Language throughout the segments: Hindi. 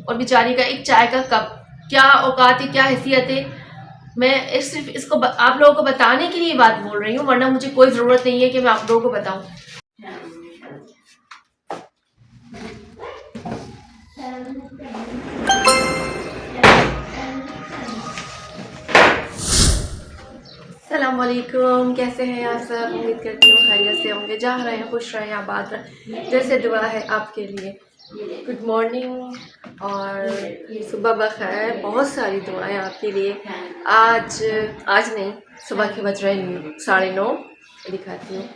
और बेचारी का एक चाय का कप, क्या औकात है, क्या हैसियत है। मैं सिर्फ इसको आप लोगों को बताने के लिए बात बोल रही हूँ, वरना मुझे कोई ज़रूरत नहीं है कि मैं आप लोगों को बताऊँ। अस्सलामुअलैकुम, कैसे हैं आप सब? उम्मीद करती हूँ खैरियत से होंगे, जहाँ रहें खुश रहें, आबाद रहें, जैसे दुआ है आपके लिए। गुड मॉर्निंग और सुबह बखैर, बहुत सारी दुआएं आपके लिए। आज नहीं, सुबह के बज रहे 9:30, दिखाती हूँ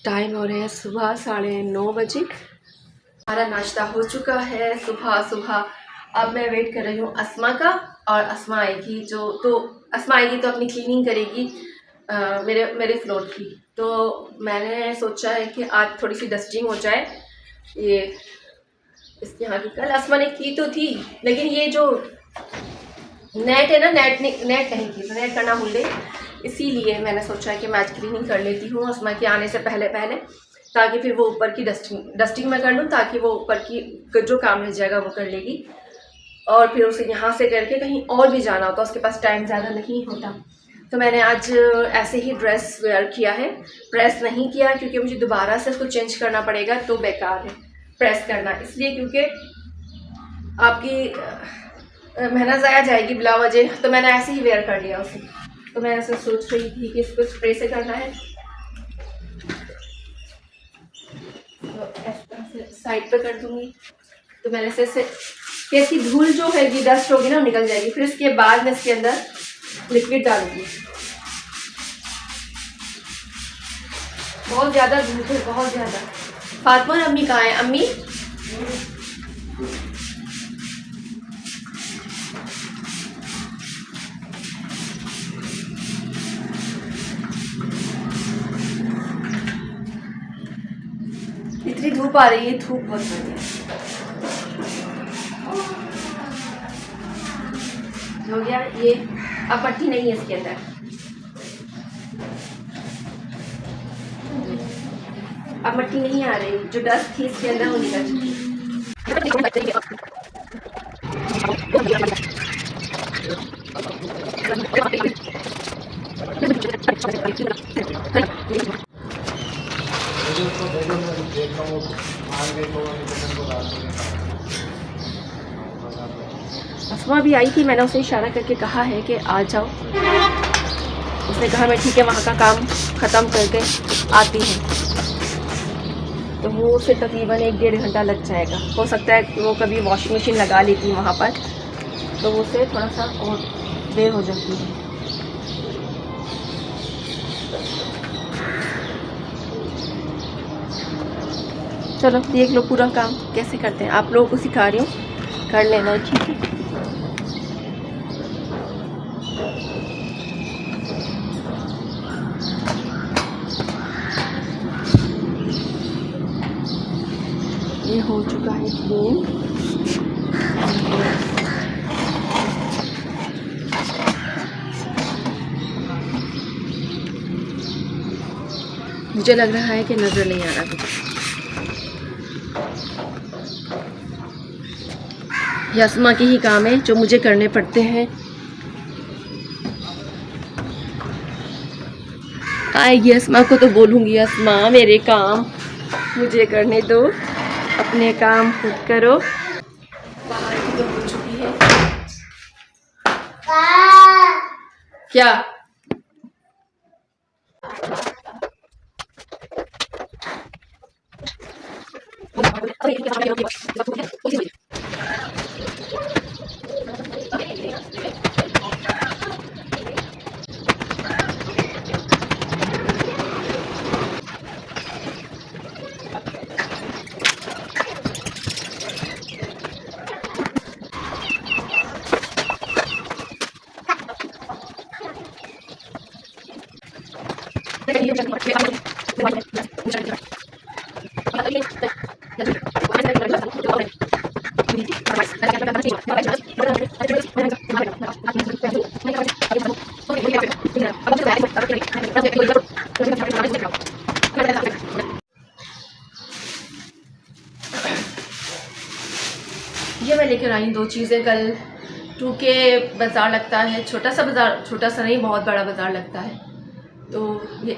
टाइम हो रहे हैं सुबह 9:30 बजे। हमारा नाश्ता हो चुका है सुबह। अब मैं वेट कर रही हूँ अस्मा का, और अस्मा आएगी अस्मा आएगी तो अपनी क्लीनिंग करेगी मेरे फ्लोर की। तो मैंने सोचा है कि आज थोड़ी सी डस्टिंग हो जाए। ये इसके यहाँ की कल अस्मा ने की तो थी, लेकिन ये जो नेट है ना, नेट नहीं की, तो नेट करना भूल गई। इसीलिए मैंने सोचा है कि मैं आज क्लीनिंग कर लेती हूँ अस्मा के आने से पहले, ताकि फिर वो ऊपर की डस्टिंग मैं कर लूँ, ताकि वो ऊपर की जो काम रह जाएगा वो कर लेगी। और फिर उसे यहाँ से करके कहीं और भी जाना होता, उसके पास टाइम ज़्यादा नहीं होता। तो मैंने आज ऐसे ही ड्रेस वेयर किया है, प्रेस नहीं किया क्योंकि मुझे दोबारा से उसको चेंज करना पड़ेगा, तो बेकार है प्रेस करना, इसलिए क्योंकि आपकी मेहनत ज़ाया जाएगी बिला वजह। तो मैंने ऐसे ही वेयर कर लिया उसे। तो मैं ऐसे सोच रही थी कि इसको स्प्रे से करना है, तो ऐसे साइड पे कर दूंगी। तो मैंने ऐसे इसकी धूल जो है, ये डस्ट होगी ना, निकल जाएगी। फिर इसके बाद मैं इसके अंदर लिक्विड डालूंगी। बहुत ज़्यादा धूल है, बहुत ज़्यादा। फातिमा और अम्मी कहाँ हैं? अम्मी, इतनी धूप आ रही है, धूप बहुत बढ़िया हो गया। ये अब पट्टी नहीं है इसके अंदर, अब मट्टी नहीं आ रही, जो डस्ट थी इसके अंदर वो निकल चुकी है। अस्मा भी आई थी, मैंने उसे इशारा करके कहा है कि आ जाओ। उसने कहा मैं ठीक है, वहाँ का काम ख़त्म करके आती हूँ। तो वो उसे तकरीबन 1-1.5 घंटा लग जाएगा। हो सकता है कि वो कभी वॉशिंग मशीन लगा लेती वहाँ पर, तो वो उसे थोड़ा सा और देर हो जाती है। चलो देख लो पूरा काम कैसे करते हैं, आप लोगों को सिखा रही हूँ, कर लेना, ठीक है। ये हो चुका है क्लीन। मुझे लग रहा है कि नज़र नहीं आ रहा कुछ। ये अस्मा के ही काम है जो मुझे करने पड़ते हैं। आएगी अस्मा को तो बोलूँगी, अस्मा मेरे काम मुझे करने दो, अपने काम खुद करो। बाहर की तो हो चुकी है। क्या ये मैं लेकर आई 2 चीज़ें कल। 2K बाज़ार लगता है, छोटा सा बाज़ार, छोटा सा नहीं बहुत बड़ा बाज़ार लगता है। तो ये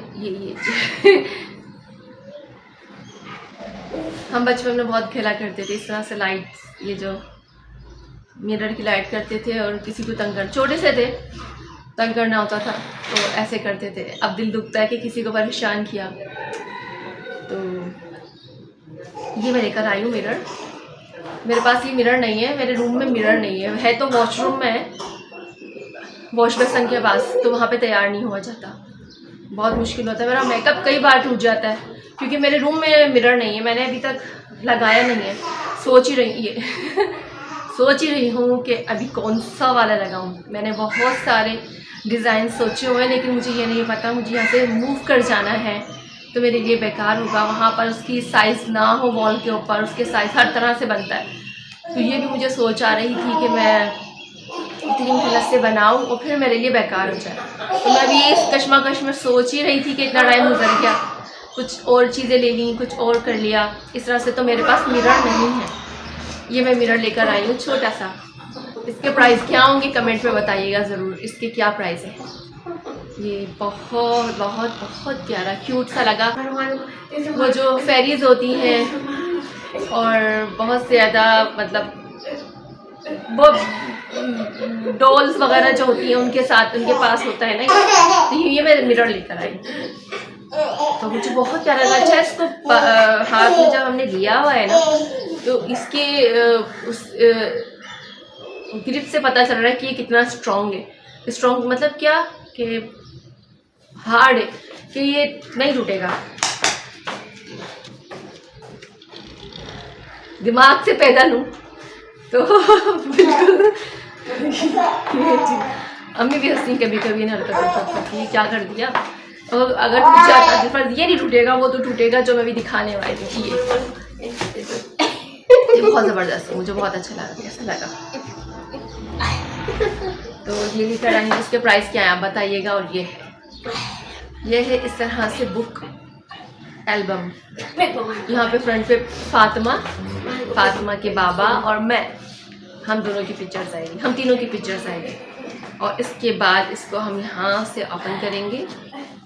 हम बचपन में बहुत खेला करते थे इस तरह से लाइट, ये जो मिरर की लाइट करते थे और किसी को तंग कर, छोटे से थे, तंग करना होता था तो ऐसे करते थे। अब दिल दुखता है कि किसी को परेशान किया। तो ये मैं लेकर आई हूँ मिरर। मेरे पास ये मिरर नहीं है, मेरे रूम में मिरर नहीं है तो वॉशरूम में है, वॉश बेसन के पास, तो वहाँ पे तैयार नहीं हुआ जाता, बहुत मुश्किल होता है। मेरा मेकअप कई बार टूट जाता है क्योंकि मेरे रूम में मिरर नहीं है, मैंने अभी तक लगाया नहीं है। सोच ही रही हूँ कि अभी कौन सा वाला लगाऊँ। मैंने बहुत सारे डिज़ाइन सोचे हुए हैं लेकिन मुझे ये नहीं पता, मुझे यहाँ से मूव कर जाना है तो मेरे लिए बेकार होगा। वहाँ पर उसकी साइज़ ना हो, वॉल के ऊपर उसके साइज़ हर तरह से बनता है। तो ये भी मुझे सोच आ रही थी कि मैं इतनी मेहनत से बनाऊँ और फिर मेरे लिए बेकार हो जाए। तो मैं भी इस कश्मकश में सोच ही रही थी कि इतना टाइम गुजर गया, कुछ और चीज़ें ले ली, कुछ और कर लिया इस तरह से। तो मेरे पास मिरर नहीं है, ये मैं मिरर लेकर आई हूँ छोटा सा। इसके प्राइस क्या होंगे कमेंट में बताइएगा ज़रूर, इसके क्या प्राइस है। ये बहुत बहुत बहुत प्यारा क्यूट सा लगा। वो जो फेरीज होती हैं और बहुत ज़्यादा मतलब वो डॉल्स वगैरह जो होती हैं उनके साथ उनके पास होता है ना, तो ये मैं मिरर लेकर आई तो मुझे बहुत प्यारा लगा। अच्छा, इसको हाथ में जब हमने लिया हुआ है ना तो इसके उस ग्रिप से पता चल रहा है कि ये कितना स्ट्रॉन्ग है। स्ट्रॉन्ग मतलब क्या कि हार्ड है, कि ये नहीं टूटेगा। दिमाग से पैदा लूँ तो बिल्कुल अम्मी भी हंसी कभी कभी ना हरकत ये क्या कर दिया। और अगर टूट जाता तो ये नहीं टूटेगा, वो तो टूटेगा जो मैं भी दिखाने वाली थी। ये बहुत ज़बरदस्त है, मुझे बहुत अच्छा लगा, कैसा लगा। तो ये लेकर आई, इसके प्राइस क्या है आप बताइएगा। और ये है इस तरह से बुक एल्बम। यहाँ पे फ्रंट पे फातिमा के बाबा और मैं, हम दोनों की पिक्चर्स आएगी, हम तीनों की पिक्चर्स आएगी। और इसके बाद इसको हम यहाँ से ओपन करेंगे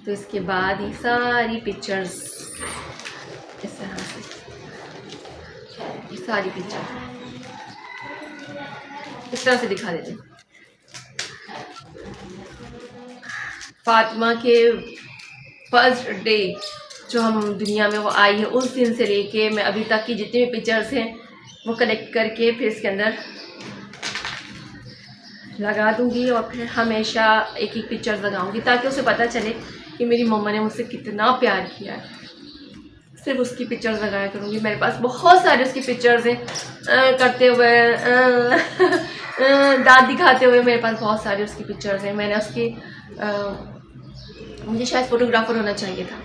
तो इसके बाद ये सारी पिक्चर्स इस तरह से, ये सारी पिक्चर इस तरह से दिखा देते हैं। फातिमा के फर्स्ट डे जो हम दुनिया में वो आई है उस दिन से लेके मैं अभी तक की जितनी भी पिक्चर्स हैं वो कलेक्ट करके फिर इसके अंदर लगा दूंगी और फिर हमेशा एक एक पिक्चर्स लगाऊंगी ताकि उसे पता चले कि मेरी मम्मा ने मुझसे कितना प्यार किया है। सिर्फ उसकी पिक्चर्स लगाया करूँगी। मेरे पास बहुत सारे उसकी पिक्चर्स हैं, करते हुए दांत दिखाते हुए, मेरे पास बहुत सारे उसकी पिक्चर्स हैं। मैंने उसकी मुझे शायद फ़ोटोग्राफ़र होना चाहिए था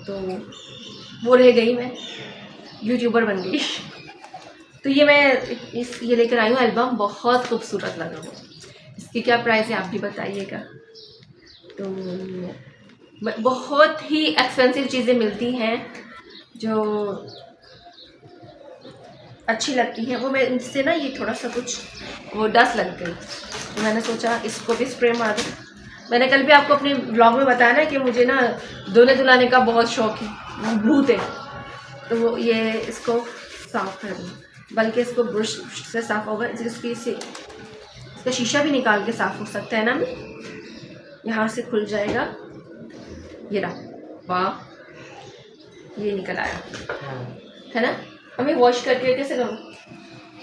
तो वो रह गई, मैं यूट्यूबर बन गई। तो ये मैं ये लेकर आई हूँ एल्बम, बहुत खूबसूरत लगा वो। इसकी क्या प्राइस है आप भी बताइएगा। तो बहुत ही एक्सपेंसिव चीज़ें मिलती हैं जो अच्छी लगती हैं, वो मैं इनसे ना ये थोड़ा सा कुछ वो डस्ट लग गई तो मैंने सोचा इसको भी स्प्रे मार दूँ। मैंने कल भी आपको अपने ब्लॉग में बताया ना कि मुझे ना धोने धुलाने का बहुत शौक है, भूत है। तो वो ये इसको साफ़ कर दूँ, बल्कि इसको ब्रश से साफ़ होगा। इसका शीशा भी निकाल के साफ़ हो सकता है ना, यहाँ से खुल जाएगा। ये रहा, वाह ये निकल आया है ना। हमें वॉश करके कैसे करूँ,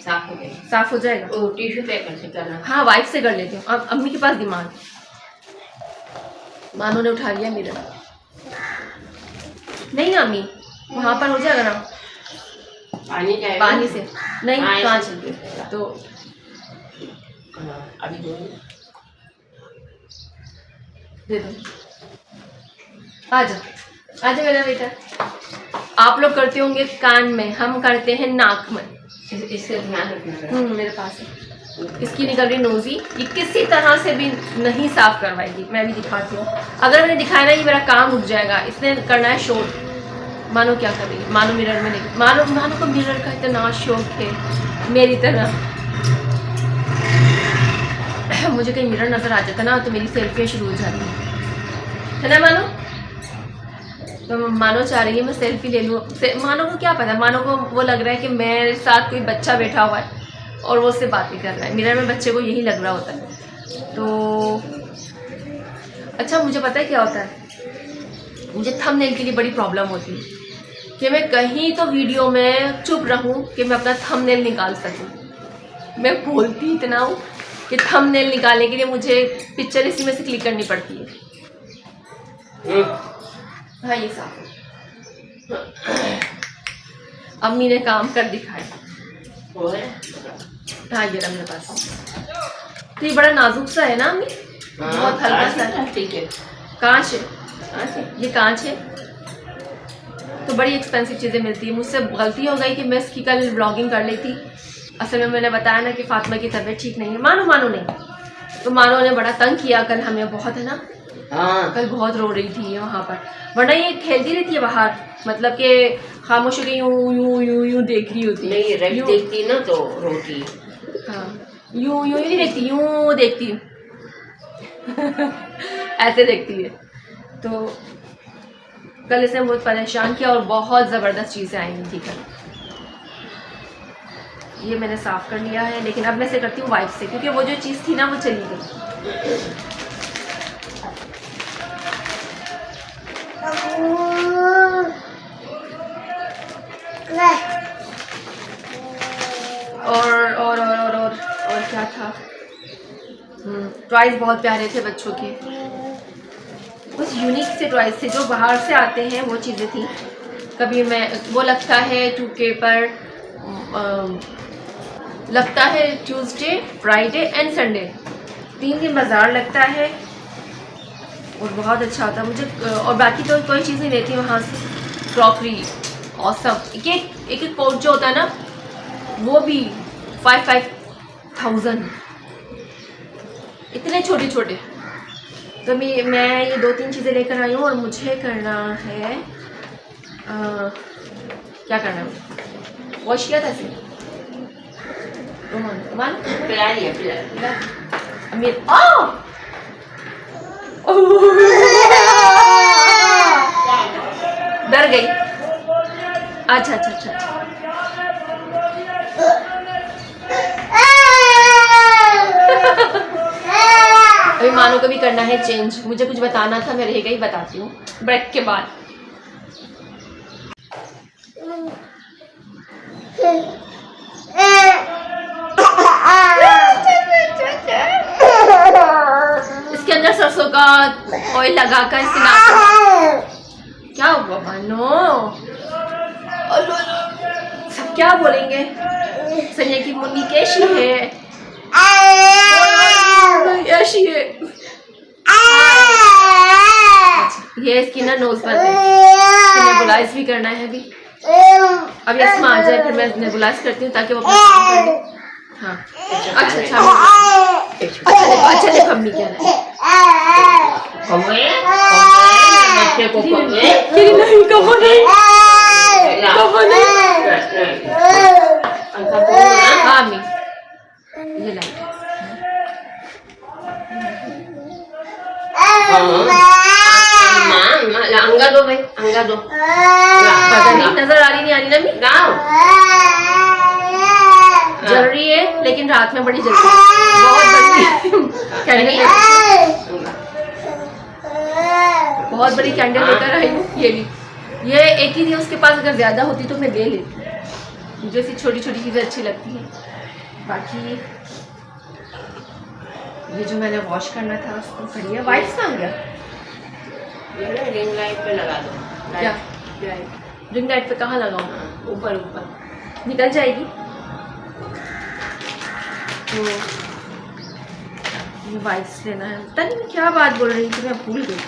साफ़ हो जाएगा। ओ टिश्यू पेपर से करना। हाँ वाइप से कर लेती हूँ। अब अम्मी के पास दिमाग, मानो ने उठा लिया मेरा। नहीं अम्मी वहाँ पर हो जाएगा ना पानी से, नहीं कांच तो अभी दे दो। आजा मेरा बेटा। आप लोग करते होंगे कान में, हम करते हैं नाक में। इससे ध्यान रखना। मेरे पास है। इसकी निकल रही नोजी, ये किसी तरह से भी नहीं साफ करवाएगी। मैं भी दिखाती हूँ, अगर मैंने दिखाया ना ये मेरा काम उठ जाएगा। इसने करना है शोर, मानो क्या कर रही है? मानो मिरर में नहीं, मानो को मिरर का इतना शौक है मेरी तरह। मुझे कहीं मिरर नज़र आ जाता ना तो मेरी सेल्फियाँ शुरू हो जाती है ना मानो। तो मानो चाह रही है मैं सेल्फी ले लूँ। मानो को क्या पता, मानो को वो लग रहा है कि मेरे साथ कोई बच्चा बैठा हुआ है और वो उससे बातें कर रहा है। मिरर में बच्चे को यही लग रहा होता है। तो अच्छा, मुझे पता है क्या होता है, मुझे थंबनेल के लिए बड़ी प्रॉब्लम होती है कि मैं कहीं तो वीडियो में चुप रहूं कि मैं अपना थंबनेल निकाल सकूं। मैं बोलती इतना हूँ कि थंबनेल निकालने के लिए मुझे पिक्चर इसी में से क्लिक करनी पड़ती है। हाँ, ये साफ। अम्मी ने काम कर दिखाया। हाँ, ये रहा मेरे पास। तो ये बड़ा नाजुक सा है ना अम्मी, बहुत हल्का सा। ठीक है, कांच है, ये कांच है। तो बड़ी एक्सपेंसिव चीज़ें मिलती है। मुझसे गलती हो गई कि मैं इसकी कल ब्लॉगिंग कर ली थी। असल में मैंने बताया ना कि फातिमा की तबीयत ठीक नहीं है। मानो नहीं, तो मानो ने बड़ा तंग किया कल हमें बहुत, है ना। हाँ, कल बहुत रो रही थी वहाँ पर, वरना ये खेलती रहती है बाहर, मतलब कि खामोश होकर यूं यूं यूं यूं देख रही होती है। नहीं रवि देखती ना तो रोती। हाँ, यूं यूं नहीं देखती, यूं देखती ऐसे देखती है। तो कल इसने बहुत परेशान किया और बहुत ज़बरदस्त चीज़ें आई थी कल। ये मैंने साफ़ कर लिया है, लेकिन अब मैं इसे करती हूँ वाइप से, क्योंकि वो जो चीज़ थी ना वो चली गई। और क्या था, टॉयज़ बहुत प्यारे थे बच्चों के, कुछ यूनिक से टॉयज़ थे जो बाहर से आते हैं, वो चीज़ें थी। कभी मैं वो लगता है 2K पर, लगता है ट्यूसडे, फ्राइडे एंड संडे, 3 दिन बाज़ार लगता है और बहुत अच्छा होता है मुझे। और बाकी तो कोई चीज़ नहीं लेती वहाँ से। क्रॉकरी औसम, एक पोर्ट जो होता है ना, वो भी 5,000, इतने छोटे छोटे। तो मैं ये 2-3 चीज़ें लेकर आई हूँ और मुझे करना है क्या करना है, वॉश किया था इसे पिला लिया। अमीर डर गई। अच्छा। अभी मानो को भी करना है चेंज। मुझे कुछ बताना था, मैं रहेगा ही बताती हूँ ब्रेक के बाद। इसके अंदर सरसों का ऑयल लगाकर इसके नाक। क्या हुआ मानो? सब क्या बोलेंगे? संजय की मम्मी कैसी है? ऐसी है। ये इसकी ना नोज पर है, नेबुलाइज भी करना है अभी अस्मा आ जाए फिर मैं नेबुलाइज करती हूँ ताकि वो अपना काम कर ले। हाँ, अच्छा देखो अम्मी क्या रहा है। नहीं कहो नहीं। हाँ अम्मी, ये लाइट अंगा दो भाई, अंगा दो। पता नहीं नजर आ रही नहीं आ रही ना अम्मी। जल रही है लेकिन रात में बड़ी जलती है, बहुत बड़ी बहुत बड़ी कैंडल लेकर आई हूँ। ये ली, ये एक ही थी उसके पास, अगर ज़्यादा होती तो मैं ले लेती। मुझे ऐसी छोटी छोटी चीज़ें अच्छी लगती हैं। बाकी ये जो मैंने वॉश करना था उसको कर लिया। वाइप्स कहाँ गया? रिंग लाइट पे लगा दो। क्या रिंग लाइट पे कहाँ लगाऊँ? ऊपर निकल जाएगी। तो ये वाइप्स लेना है। पता नहीं मैं क्या बात बोल रही थी, मैं भूल गई।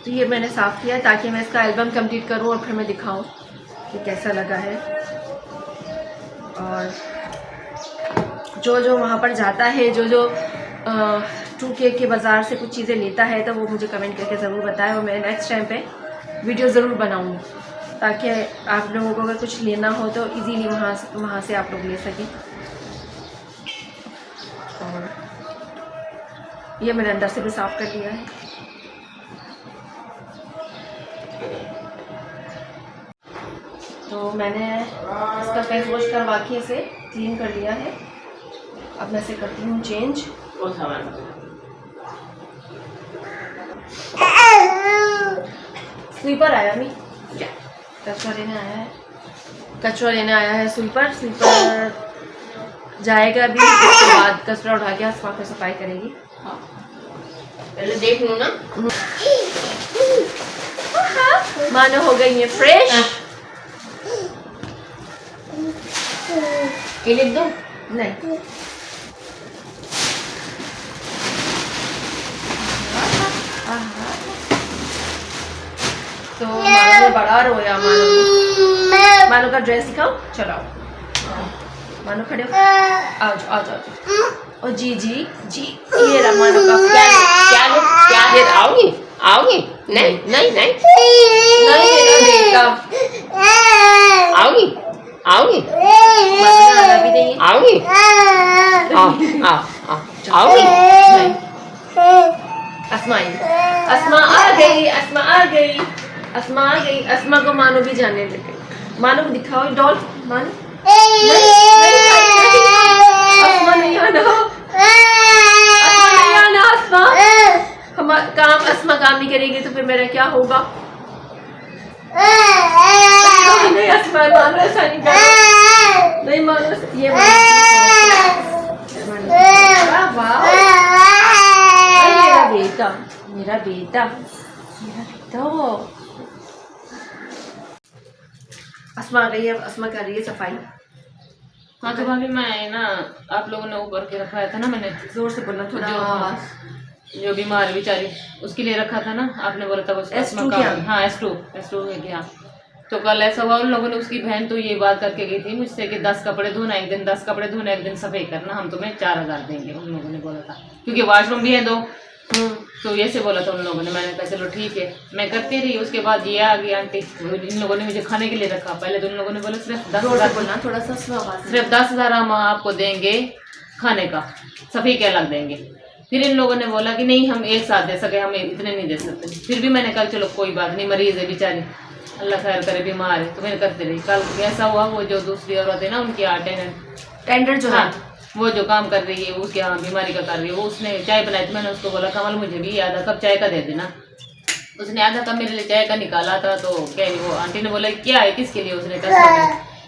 तो ये मैंने साफ़ किया ताकि मैं इसका एल्बम कंप्लीट करूं और फिर मैं दिखाऊं कि कैसा लगा है। और जो वहाँ पर जाता है, जो S2K के बाज़ार से कुछ चीज़ें लेता है तो वो मुझे कमेंट करके ज़रूर बताएं, और मैं नेक्स्ट टाइम पे वीडियो ज़रूर बनाऊँगी ताकि आप लोगों को अगर कुछ लेना हो तो इजीली वहाँ से आप लोग ले सकें। और ये मैंने अंदर से भी साफ़ कर लिया है। तो मैंने इसका फेस वॉश करवा के इसे क्लीन कर लिया है। अब मैं इसे करती हूँ चेंज। वो सामान स्वीपर आया नहीं, कचरा लेने आया है, कचरा लेने आया है स्वीपर। स्वीपर जाएगा अभी, उसके बाद कचरा उठा के आसमान पर सफाई करेगी। हाँ। पहले देख लूँ ना। मानो हो गई है फ्रेश। क्लिप दो नहीं, तो मानो ने बड़ा रोया। मानो का ड्रेस दिखाओ, चलो आओ। मानो खड़े हो, आओ जाओ, आओ जाओ। ओ जी जी जी, ये रहा मानो का क्या ये आओगी आओगी? नहीं नहीं नहीं नहीं, मेरा बेटा आओगी आओगी मानो ने आना भी नहीं है। आओगी आओ आओगी नहीं। अस्मा आई, अस्मा आ गई, अस्मा आ गई, अस्मा आ गई। अस्मा को मानो भी जाने लगे। मानो को दिखाओ डॉल। मानो अस्मा नहीं आना, अस्मा नहीं आना। अस्मा हम काम, अस्मा काम नहीं करेगी तो फिर मेरा क्या होगा? नहीं अस्मा, मानो ऐसा नहीं करो, नहीं मानो ये मेरा बेटा, मेरा बेटा, मेरा बेटा। वो अस्मा आ गई है, अस्मा कर रही है सफाई। हाँ तो भाभी मैं ना, आप लोगों ने ऊपर के रखाया था ना, मैंने जोर से बोलना थोड़ा। जो बीमार बेचारी उसके लिए रखा था ना, आपने बोला था उसका S2 क्या? हाँ S2 है क्या। तो कल ऐसा हुआ, उन लोगों ने, उसकी बहन तो ये बात करके गई थी मुझसे कि 10 कपड़े धोना एक दिन, 10 कपड़े धोना एक दिन, सफाई करना, हम तुम्हें 4000 देंगे। उन लोगों ने बोला था, क्योंकि वॉशरूम भी है 2। तो ऐसे बोला था उन लोगों ने। मैंने कहा चलो ठीक है, मैं करती रही। उसके बाद ये आ गई आंटी, इन लोगों ने मुझे खाने के लिए रखा। पहले तो उन लोगों ने बोला सिर्फ 10,000 बोलना थोड़ा सा, सिर्फ 10,000 हम आपको देंगे खाने का, सफाई के अलग देंगे। फिर इन लोगों ने बोला कि नहीं हम एक साथ दे सके, हम इतने नहीं दे सकते। फिर भी मैंने कहा चलो कोई बात नहीं, मरीज है बेचारी, अल्लाह खैर करे, बीमार है। तो मैंने करते रही। कल ऐसा हुआ, वो जो दूसरी औरत है ना, उनकी टेंडर जो है, वो जो काम कर रही है, उसके यहाँ बीमारी का कर रही है, वो उसने चाय बनाई थी। मैंने उसको बोला कमल मुझे भी आधा कप चाय का दे देना। उसने आधा कप मेरे लिए चाय का निकाला था। तो क्या वो आंटी ने बोला क्या है, किसके लिए? उसने कहा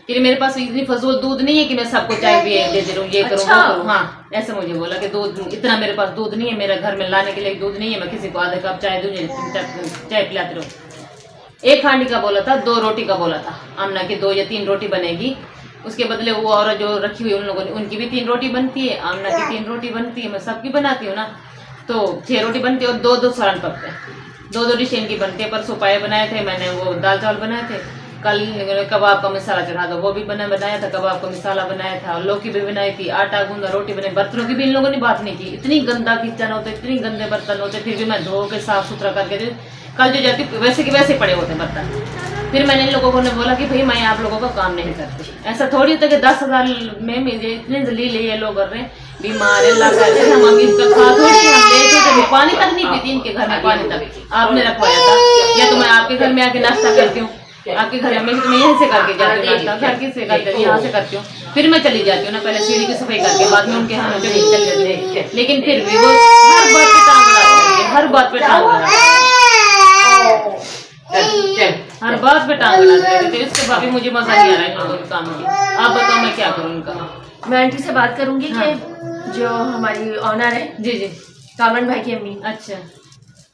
कि मेरे पास इतनी फजूल दूध नहीं है कि मैं सबको चाय भी दे दे रहा हूँ, ये करूँ वो करूँ। हाँ ऐसे मुझे बोला कि दूध इतना मेरे पास दूध नहीं है, मेरे घर में लाने के लिए दूध नहीं है, मैं किसी को आधा कप चाय दूँ, चाय पिलाते रहूँ। 1 हांडी का बोला था, 2 रोटी का बोला था आमना की, 2 या 3 रोटी बनेगी। उसके बदले वो औरत जो रखी हुई उन लोगों ने, उनकी भी 3 रोटी बनती है, आमना की 3 रोटी बनती है, मैं सबकी बनाती हूँ ना, तो 6 रोटी बनती है। और 2-2 सालन पकते हैं, 2-2 डिश इनकी बनती है। परसों पाए बनाए थे मैंने, वो दाल चावल बनाए थे। कल कबाब का मसाला चढ़ा दो, वो भी बनाया था, कबाब का मसाला बनाया था, लौकी भी बनाई थी, आटा गूंदा, रोटी बनाई। बर्तनों की भी इन लोगों ने बात नहीं की। इतनी गंदा किचन होते, इतनी गंदे बर्तन होते, फिर भी मैं धो के साफ सुथरा करके दे। कल जो जाती वैसे के वैसे पड़े होते बर्तन। फिर मैंने इन लोगों ने बोला कि भाई मैं आप लोगों का काम नहीं करती। ऐसा थोड़ी होता कि 10,000 में मुझे इतने जलील है ये लोग कर रहे हैं, बीमार है, हम अमीर का खा थोड़ी, हम ले तो पानी तक नहीं पीती इनके घर में, पानी तक आपने रखवाया था। या तो मैं आपके घर में आके नाश्ता करती हूँ, आपके घर में तो मैं यहीं से करके जाती हूँ नाश्ता, घर के से करते हैं, यहाँ से करती हूँ। फिर मैं चली जाती हूँ ना, पहले सीढ़ी की सफाई करके, बाद में उनके यहाँ चली चल जाते। लेकिन फिर भी वो हर बात पे टांग अड़ाते हैं, हर बात पे टांग अड़ाते हैं, हर बात पे टांग अड़ाते हैं। तो इसके भाभी मुझे मजा नहीं आ रहा है इन लोगों के काम में। आप बताओ मैं क्या करूँ उनका? मैं आंटी से बात करूंगी कि जो हमारी ऑनर है, जी जी, कामन भाई की अम्मी, अच्छा,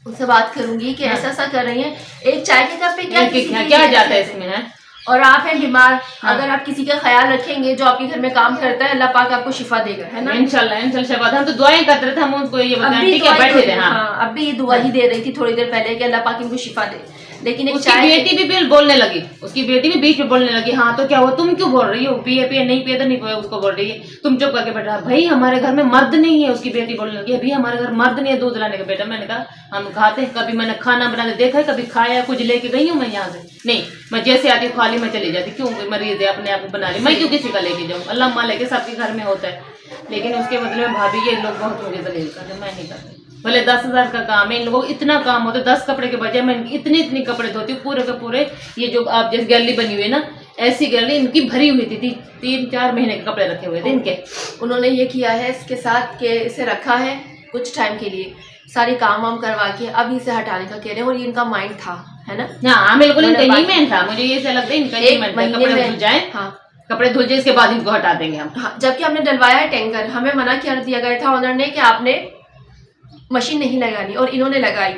उनसे बात करूंगी कि ऐसा ऐसा कर रही हैं। एक चाय के कप पे क्या जाता है इसमें है? और आप हैं बीमार, अगर आप किसी का ख्याल रखेंगे जो आपके घर में काम करता है, अल्लाह पाक आपको शिफा देगा, है ना? इंशाल्लाह शबाद। हम तो दुआएं करते रहते, हम उनको ये बताएं ठीक है, बैठे थे। हाँ अब भी ये दुआ ही दे रही थी थोड़ी देर पहले कि अल्लाह पाक इनको शिफा दे। लेकिन एक उसकी चाय बेटी भी फिर बोलने लगी, उसकी बेटी भी बीच में बोलने लगी, हाँ तो क्या हुआ, तुम क्यों बोल रही हो, पिए पिए नहीं पिए तो नहीं पिए, उसको बोल रही है तुम चुप करके बैठा। भाई हमारे घर में मर्द नहीं है, उसकी बेटी बोलने लगी अभी हमारे घर मर्द नहीं है दूध लाने का। बेटा मैंने कहा हम खाते हैं, कभी मैंने खाना बनाते देखा है, कभी खाया, कुछ लेके गई हूँ मैं यहाँ से? नहीं, मैं जैसे आती हूँ खाली मैं चली जाती, क्यों मरीज है अपने आप को बना रही, मैं क्यों किसी का लेके जाऊँ, अल्लाह माँ लेके सबके घर में होता है। लेकिन उसके बदले में भाभी ये लोग बहुत मुझे दलील करते, मैं नहीं करती। भले 10,000 का काम है, इन लोगों को इतना काम होता है, 10 कपड़े के बजाय मैं इतने इतने कपड़े धोती हूँ पूरे के पूरे। ये जो आप जैसे गैलरी बनी हुई है ना, ऐसी गैलरी इनकी भरी हुई थी 3-4 महीने के कपड़े रखे हुए थे इनके। उन्होंने ये किया है इसके साथ कि इसे रखा है कुछ टाइम के लिए, सारी काम वाम करवा के अभी इसे हटाने का कह रहे हैं, और ये इनका माइंड था, है ना? हाँ बिल्कुल, इनका यही मेन था, मुझे ये ऐसा लगता है इनका यही मेन था, कपड़े धुल जाए, हाँ कपड़े धुल जाए इसके बाद इनको हटा देंगे हम। हाँ, जबकि हमने डलवाया है टैंकर, हमें मना कर दिया गया था ऑनर ने कि आपने मशीन नहीं लगानी, और इन्होंने लगाई।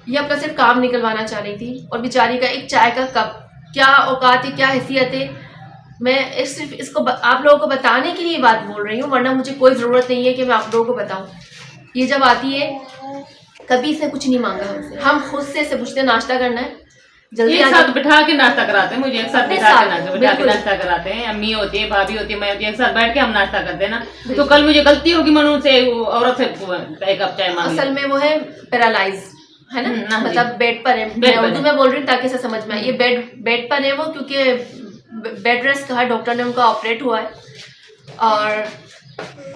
ये अपना सिर्फ काम निकलवाना चाह रही थी, और बेचारी का एक चाय का कप, क्या औकात है, क्या हैसियत है। मैं सिर्फ इसको आप लोगों को बताने के लिए बात बोल रही हूँ, वरना मुझे कोई ज़रूरत नहीं है कि मैं आप लोगों को बताऊँ। ये जब आती है कभी से कुछ नहीं मांगा हमसे, हम खुद से पूछते नाश्ता करना है, जल्दी एक साथ बिठा के नाश्ता कराते हैं मुझे, एक साथ बिठा के नाश्ता कराते हैं, अम्मी होती है, भाभी होती है, मैं होती है, एक साथ बैठ के हम नाश्ता करते हैं ना। तो कल मुझे गलती होगी मैं उनसे औरत से एक कप चाय मांगी। असल में वो है पैरालाइज, है ना, मतलब बेड पर है, मैं उर्दू में बोल रही हूँ ताकि इसे समझ में आए। ये बेड पर है वो, क्योंकि बेड रेस्ट कहा डॉक्टर ने, उनका ऑपरेट हुआ है, और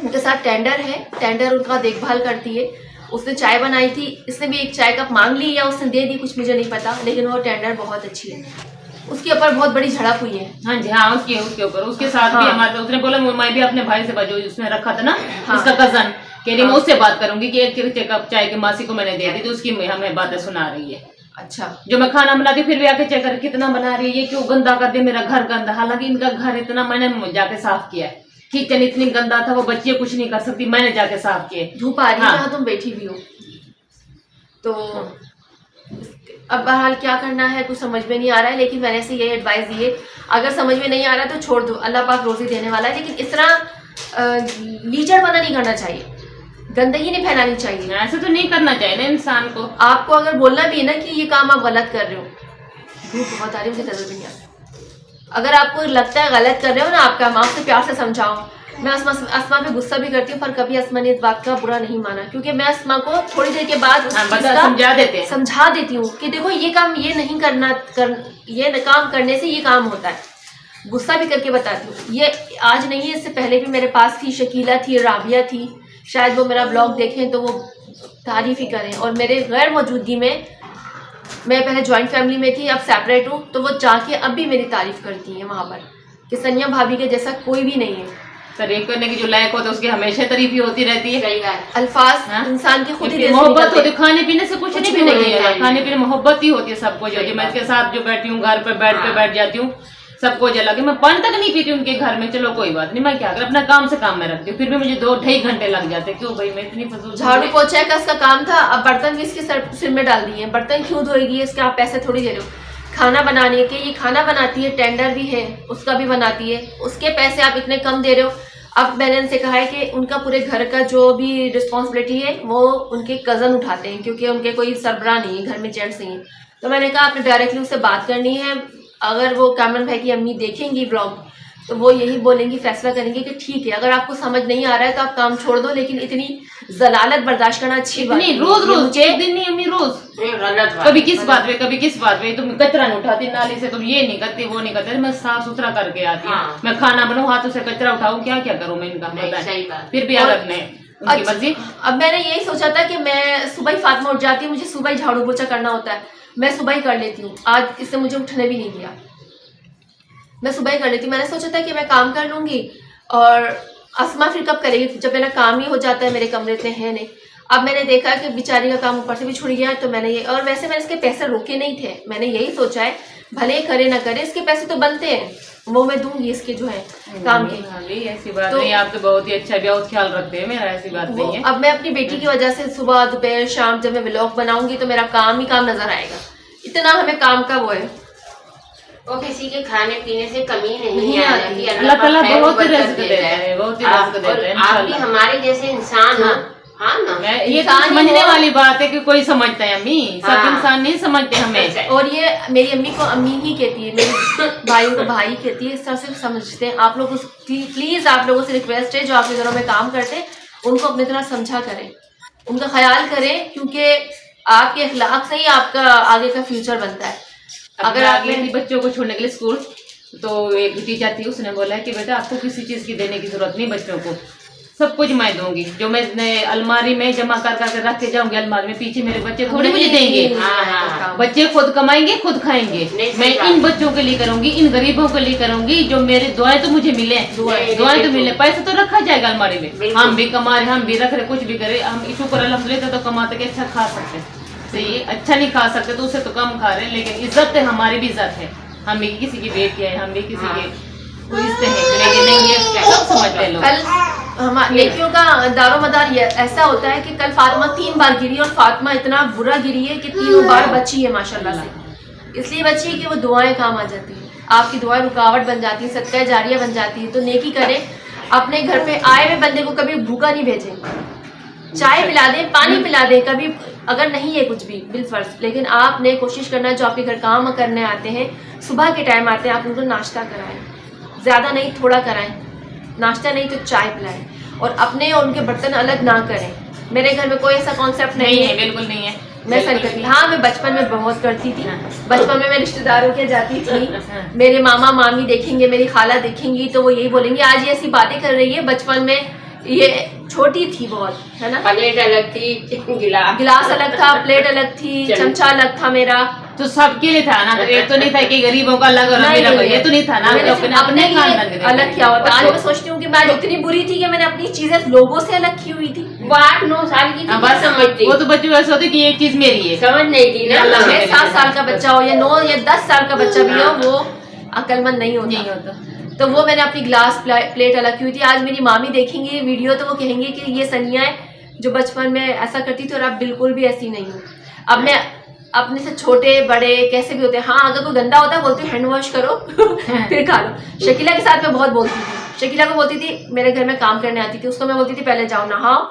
उनके साथ टेंडर है, टेंडर उनका देखभाल करती है। उसने चाय बनाई थी, इसने भी एक चाय कप मांग ली या उसने दे दी, कुछ मुझे नहीं पता, लेकिन वो टेंडर बहुत अच्छी है। उसके ऊपर बहुत बड़ी झड़प हुई है। हाँ जी, हाँ उसके ऊपर, उसके साथ भी हमारे, उसने बोला मैं भी अपने भाई से जो उसने रखा था ना, उसका कजन कह रही मैं उससे बात करूंगी कि एक कप चाय की मासी को मैंने दे दी, तो उसकी हमें बातें सुना रही है। अच्छा, जो मैं खाना बनाती हूँ फिर भी आके चेक कर कितना बना रही है, ये क्यों गंदा कर दे मेरा घर गंदा, हालांकि इनका घर इतना मैंने जाके साफ किया है, किचन इतनी गंदा था, वो बच्चियां कुछ नहीं कर सकती, मैंने जाके साफ किए। धूप आ रही है जहाँ तुम बैठी भी हो, तो अब बहरहाल क्या करना है कुछ समझ में नहीं आ रहा है, लेकिन मैंने से ये एडवाइस दी है, अगर समझ में नहीं आ रहा तो छोड़ दो, अल्लाह पाक रोजी देने वाला है। लेकिन इस तरह लीचड़पना नहीं करना चाहिए, गंदगी नहीं फैलानी चाहिए, ऐसे तो नहीं करना चाहिए ना इंसान को। आपको अगर बोलना भी है ना कि ये काम आप गलत कर रहे हो, धूप बहुत आ रही है मुझे नजर भी नहीं आता, अगर आपको लगता है गलत कर रहे हो ना, आपका माँ से प्यार से समझाओ। मैं अस्मा पे गुस्सा भी करती हूँ, पर कभी अस्मा ने इस बात का बुरा नहीं माना, क्योंकि मैं अस्मा को थोड़ी देर के बाद समझा देती हूँ कि देखो ये काम ये नहीं करना, ये काम करने से ये काम होता है, गुस्सा भी करके बताती हूँ। ये आज नहीं है, इससे पहले भी मेरे पास थी, शकीला थी, राबिया थी, शायद वो मेरा ब्लॉग देखें तो वो तारीफ ही करें। और मेरे गैर मौजूदगी में, मैं पहले जॉइंट फैमिली में थी, अब सेपरेट हूँ, तो वो जाके अब भी मेरी तारीफ करती हैं वहाँ पर कि सनिया भाभी के जैसा कोई भी नहीं है। तारीफ करने की जो लायक होता है उसकी हमेशा तारीफ ही होती रहती है। सही बात, अल्फाज इंसान की खुद ही मोहब्बत होती है, खाने पीने से कुछ भी नहीं है, खाने पीने मोहब्बत ही होती है सबको। जो मैं इसके साथ जो बैठी हूँ घर पे बेड पे बैठ जाती हूँ, सबको जला के मैं पानी तक नहीं पीती उनके घर में, चलो कोई बात नहीं, मैं क्या कर अपना काम से काम में रखती हूँ, फिर भी मुझे 2-2.5 घंटे लग जाते, क्यों भाई मैं इतनी फजूल। झाड़ू पोछा का इसका काम था, अब बर्तन भी इसके सिर में डाल दिए, बर्तन क्यों धोएगी, इसके आप पैसे थोड़ी दे रहे हो। खाना बनाने के, ये खाना बनाती है, टेंडर भी है उसका भी बनाती है, उसके पैसे आप इतने कम दे रहे हो। अब मैंने उनसे कहा है कि उनका पूरे घर का जो भी रिस्पॉन्सिबिलिटी है वो उनके कज़न उठाते हैं, क्योंकि उनके कोई सरबराह नहीं है घर में, जेंट्स नहीं है। तो मैंने कहा आपने डायरेक्टली उससे बात करनी है, अगर वो कामरान भाई की अम्मी देखेंगी ब्लॉग तो वो यही बोलेंगी, फैसला करेंगे कि ठीक है, अगर आपको समझ नहीं आ रहा है तो आप काम छोड़ दो, लेकिन इतनी जलालत बर्दाश्त करना अच्छी बात नहीं। रोज एक दिन नहीं अम्मी, रोज कभी किस बात पे कभी किस बात पे, तुम कचरा नहीं उठाती नाली से, तुम ये नहीं करती वो नहीं करती, मैं साफ सुथरा करके आती हूँ। मैं खाना बनाऊँ हाथों से कचरा उठाऊँ, क्या क्या करूँ मैं इनका, फिर भी अगर उनकी मर्जी। अब मैंने यही सोचा था कि मैं सुबह ही फातिमा उठ जाती हूँ, मुझे सुबह ही झाड़ू पोछा करना होता है, मैं सुबह ही कर लेती हूँ। आज इससे मुझे उठने भी नहीं दिया, मैं सुबह ही कर लेती हूँ। मैंने सोचा था कि मैं काम कर लूँगी और अस्मा फिर कब करेगी, जब मेरा काम ही हो जाता है, मेरे कमरे इतने हैं नहीं। अब मैंने देखा कि बेचारी का काम ऊपर से भी छुड़ गया, तो मैंने ये, और वैसे मैंने इसके पैसे रोके नहीं थे, मैंने यही सोचा है भले करे ना करे इसके पैसे तो बनते हैं, वो मैं दूंगी इसके जो है काम के। ऐसी बात नहीं, आप तो बहुत ही अच्छा बहुत ख्याल रखते हैं मेरा, ऐसी बात नहीं है। अब मैं अपनी बेटी की वजह से सुबह दोपहर शाम जब मैं व्लॉग बनाऊंगी तो मेरा काम ही काम नजर आएगा, इतना हमें काम का वो है। वो किसी के खाने पीने से कमी नहीं आती, अल्लाह ताला बहुत ही रिज़्क़ देता है, बहुत ही रिज़्क़ देता है। आप भी हमारे जैसे इंसान हो, हाँ ना, मैं ये तो इंसान ही समझने वो- वाली बात है कि कोई समझता है अम्मी, सब हाँ। इंसान नहीं समझते हमें। और ये मेरी अम्मी को अम्मी ही कहती है, मेरे भाइयों को भाई कहती है, इस तरह से समझते हैं आप लोग। प्लीज़ आप लोगों से रिक्वेस्ट है जो आपके घरों में काम करते हैं उनको अपनी तरह समझा करें, उनका ख्याल करें, क्योंकि आपके अखलाक से ही आपका आगे का फ्यूचर बनता है। अगर आप गई थी बच्चों को छोड़ने के लिए स्कूल, तो एक टीचर थी, उसने बोला कि बेटा आपको किसी चीज़ की देने की जरूरत नहीं, बच्चों को सब कुछ मैं दूंगी, जो मैं अलमारी में जमा कर करके रख के जाऊंगी अलमारी में, पीछे मेरे बच्चे थोड़ी मुझे देंगे। हाँ, हाँ। बच्चे खुद कमाएंगे, खुद खाएंगे। नहीं, मैं सही बात। इन बच्चों के लिए करूंगी, इन गरीबों के लिए करूंगी, जो मेरे दुआएं तो मुझे मिले, दुआएं तो बिल्कुल। मिले। पैसा तो रखा जाएगा अलमारी में, बिल्कुल। हम भी कमा रहे, हम भी रख रहे, कुछ भी करे, हम शुक्र अल्हम्दुलिल्लाह तो कमाते के अच्छा खा सकते हैं। सही है, अच्छा नहीं खा सकते तो उससे तो कम खा रहे हैं, लेकिन इज्जत है, हमारी भी इज्जत है। हम भी किसी की बेटी है, हम भी किसी के रिश्ते हैं, लेकिन नहीं ये सब समझते हैं लोग। कल हमारे नेकियों का दारोमदार ऐसा होता है कि कल फातिमा 3 बार गिरी और फातिमा इतना बुरा गिरी है कि 3 बार बची है माशाल्लाह से। इसलिए बची है कि वो दुआएं काम आ जाती हैं, आपकी दुआएं रुकावट बन जाती है, सदका जारिया बन जाती है। तो नेकी करें, अपने घर पे आए हुए बंदे को कभी भूखा नहीं भेजें, चाय पिला दें, पानी पिला दें, कभी अगर नहीं है कुछ भी बिलफर्ज, लेकिन आपने कोशिश करना है जो आपके घर काम करने आते हैं, सुबह के टाइम आते हैं, आप उनको नाश्ता कराएं, ज़्यादा नहीं थोड़ा कराएं, नाश्ता नहीं तो चाय पिलाएं, और अपने और उनके बर्तन अलग ना करें। मेरे घर में कोई ऐसा कॉन्सेप्ट नहीं है, बिल्कुल नहीं है। मैं सही करती। हाँ, मैं बचपन में बहुत करती थी, बचपन में मैं रिश्तेदारों के जाती थी, मेरे मामा मामी देखेंगे, मेरी खाला देखेंगी तो वो यही बोलेंगी आज ये ऐसी बातें कर रही है, बचपन में ये छोटी थी बहुत, है ना। प्लेट अलग थी, गिलास अलग था, प्लेट अलग थी, चमचा अलग था मेरा, तो सबके लिए था ना, एक तो नहीं था कि गरीबों का अलग और अमीरों का, ये तो नहीं था ना, मैंने तो सिर्फ अपने अपने खानदान के लिए अलग लिए। किया हुआ था। आज मैं सोचती हूँ कि मैं आज इतनी बुरी थी कि मैंने अपनी चीजें लोगों से अलग की हुई थी। वो 8-9 साल की थी, हाँ, बस बस समझती, वो तो बच्चे वैसे होते कि ये चीज मेरी है, समझ नहीं थी ना। अल्लाह ने 6-7 साल का बच्चा हो या 9 या 10 साल का बच्चा भी हो, वो अक्लमंद नहीं नहीं होता। होता। तो वो मैंने अपनी ग्लास प्लेट अलग की हुई थी। आज मेरी मामी देखेंगी वीडियो तो वो कहेंगे कि ये सनिया है जो बचपन में ऐसा करती थी और अब बिल्कुल भी ऐसी नहीं हूँ। अब मैं अपने से छोटे बड़े कैसे भी होते हैं, हाँ अगर कोई गंदा होता है बोलती हूँ हैंड वॉश करो फिर खा लो। शकीला के साथ मैं बहुत बोलती थी, शकीला को बोलती थी, मेरे घर में काम करने आती थी, उसको मैं बोलती थी पहले जाओ नहाओ,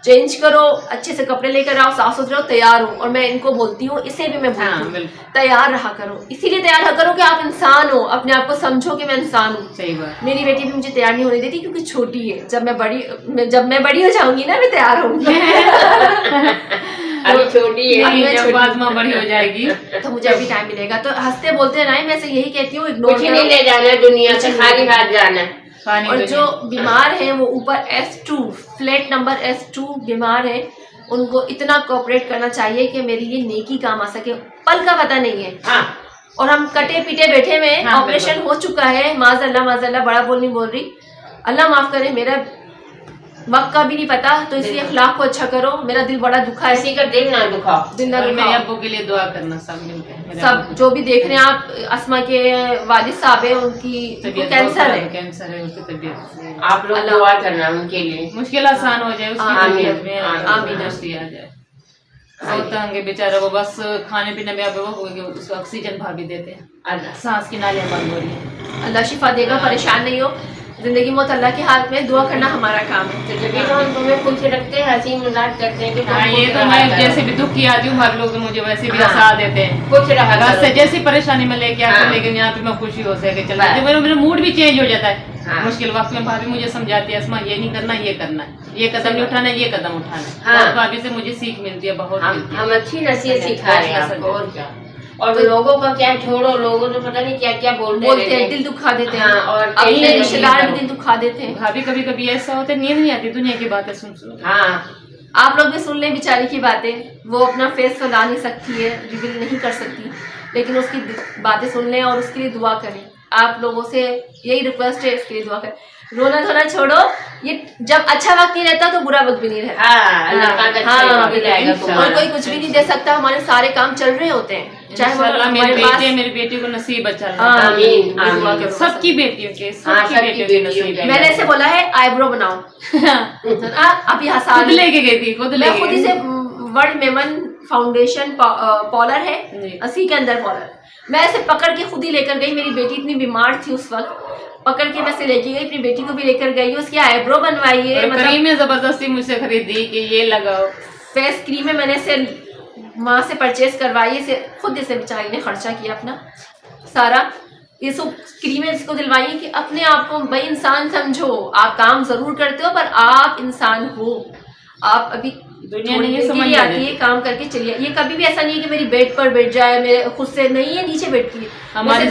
चेंज करो, अच्छे से कपड़े लेकर आओ, साफ सुथरे हो, तैयार हो। और मैं इनको बोलती हूँ, इसे भी मैं बोलती हाँ, हूँ बिल्कुल। तैयार रहा करो, इसीलिए तैयार रहा करो कि आप इंसान हो, अपने आप को समझो कि मैं इंसान हूँ। सही बात। मेरी बेटी भी मुझे तैयार नहीं होने देती क्योंकि छोटी है। जब मैं बड़ी हो जाऊंगी ना, मैं तैयार होंगी अभी छोटी है, अभी मैं जब छोटी फातिमा बड़ी हो जाएगी तो मुझे अभी टाइम मिलेगा। तो हंसते बोलते रहे, मैं से यही कहती हूँ इग्नोर कुछ नहीं ले जाना दुनिया से, खाली हाथ जाना है। पानी और तो जो बीमार हैं वो ऊपर S2 फ्लैट नंबर S2 बीमार है, उनको इतना कोऑपरेट करना चाहिए कि मेरी ये नेकी काम आ सके। पल का पता नहीं है, हाँ, और हम कटे पीटे बैठे में, हाँ, ऑपरेशन हो चुका है, माज़अल्लाह बड़ा बोल नहीं बोल रही, अल्लाह माफ करे, मेरा वक्त का भी नहीं पता, तो इसलिए अखलाक को अच्छा करो। मेरा दिल बड़ा दुखा है, किसी का दिल ना दुखाओ। दिल ना और मेरे दुखाओ। अब्बू के लिए दुआ करना, सब मिलते हैं मेरे सब अब्बू जो भी देख रहे हैं आप, अस्मा के वालिद साहब है, उनकी की तबीयत कैंसर है, कैंसर है उसकी तबीयत, आप लोग दुआ करना उनके लिए, मुश्किल आसान हो जाए उसकी आमीन, तबीयत में, आमीन। तंदुरुस्ती आ जाए। बहुत तंग है बेचारा वो, बस खाने पीने में अब वो उसको ऑक्सीजन भाभी देते हैं, अल्लाह सांस की नालियां बंद हो रही है। अल्लाह शिफा देगा, परेशान नहीं हो। जिंदगी मौत अल्लाह के हाथ में, दुआ करना हमारा काम है। तो जब हम तुम्हें खुश रखते हैं, हंसी मजाक करते हैं कि तुम हाँ, ये खुश तो रहा मैं करो। जैसे भी दुख की आती हूँ, हर लोग मुझे वैसे भी हाँ। हंसा देते हैं, खुश रहा बस करो। जैसी परेशानी में लेके आते हाँ। लेकिन यहाँ पे मैं खुशी हो सके चल बस। मेरा मूड भी चेंज हो जाता है। हाँ। मुश्किल वक्त में भाभी मुझे समझाती है, अस्मा ये नहीं करना, ये करना है, ये कदम नहीं उठाना, ये कदम उठाना है। हाँ। और भाभी से मुझे सीख मिलती है, बहुत मिलती है। हम अच्छी नसीहत सिखा रहे हैं आपको, और क्या। और तो- लोगों का क्या छोड़ो, लोगों तो पता नहीं क्या क्या बोलते बोलते हैं, रहते दिल दुखा देते हैं, हाँ, और अपने टेंशन रिश्तेदार नहीं भी दिल दुखा देते हैं। भाभी कभी कभी ऐसा होता है, नींद नहीं आती दुनिया की बातें सुन सुन। हाँ, आप लोग भी सुन लें बेचारी की बातें, वो अपना फेस फैला नहीं सकती है, रिवील नहीं कर सकती, लेकिन उसकी बातें सुन लें और उसके लिए दुआ करें। आप लोगों से यही रिक्वेस्ट है, इसके लिए दुआ करें। रोना धोना छोड़ो, ये जब अच्छा वक्त नहीं रहता तो बुरा वक्त भी नहीं रहता। हाँ, अल्लाह पाक अच्छा हाँ, वक्त दिलाएगा और तुम्हारा। कोई कुछ भी नहीं दे सकता, हमारे सारे काम चल रहे होते हैं, चाहे वो इंशाल्लाह मेरे हमारे बेटे पास। मेरी बेटी को नसीब अच्छा हाँ, आमीन, दुआ आमीन। करो। सबकी बेटियों के, हाँ, सबकी सबकी बेटियों के बेटियों नसीब के। मैंने ऐसे बोला है आईब्रो बनाओ, अभी हंसा खुद लेके गई थी, खुद मैं लेके खुद गई ही से वर्ल्ड मेमन फाउंडेशन पॉलर है, जी। अस्सी के अंदर पॉलर, मैं ऐसे पकड़ के खुद ही लेकर गई, मेरी बेटी इतनी बीमार थी उस वक्त, पकड़ के वैसे लेके गई, अपनी बेटी को भी लेकर गई, उसकी आईब्रो बनवाई है, मतलब क्रीमें जबरदस्ती मुझसे खरीदी कि ये लगाओ। फेस क्रीमें मैंने इसे माँ से परचेज करवाई, इसे खुद इसे बेचारी ने खर्चा किया अपना सारा, ये सब क्रीमें इसको दिलवाई कि अपने आप को भाई इंसान समझो, आप काम जरूर करते हो पर आप इंसान हो, आप अभी दुनिया ने ये समझ आती है काम करके चलिए। ये कभी भी ऐसा नहीं है कि मेरी बेड पर बैठ जाए, मेरे खुद से नहीं है, नीचे बैठती है। हमारी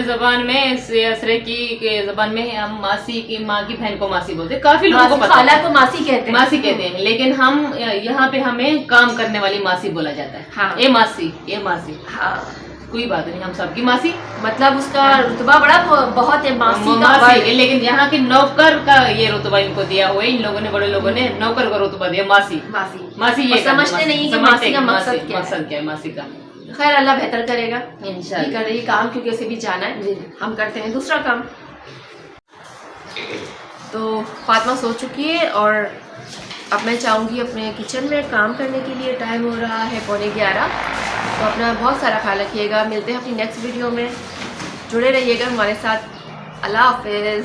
जबान में असरे की जबान में हम मासी की माँ की बहन को मासी बोलते हैं, काफी लोगों को पता खाला को मासी कहते हैं, मासी कहते हैं, लेकिन हम यहाँ पे हमें काम करने वाली मासी बोला जाता है। हाँ। ये मासी हाँ कोई बात नहीं, हम सबकी मासी, मतलब उसका रुतबा बड़ा बहुत है, मासी का मासी वर्ड। लेकिन यहाँ के नौकर का ये रुतबा इनको दिया हुआ है, इन लोगों ने, बड़े लोगों ने नौकर का रुतबा दिया मासी। मासी ये और समझते नहीं कि मासी का मकसद क्या है मासी का। खैर अल्लाह बेहतर करेगा, इंशाल्लाह। ये कर रही है काम, क्योंकि उसे भी जाना है, हम करते हैं दूसरा काम। तो फातिमा सो चुकी है और अब मैं चाहूँगी अपने किचन में काम करने के लिए। टाइम हो रहा है 11:15, तो अपना बहुत सारा ख्याल रखिएगा। मिलते हैं अपनी नेक्स्ट वीडियो में, जुड़े रहिएगा हमारे साथ। अल्लाह हाफिज़।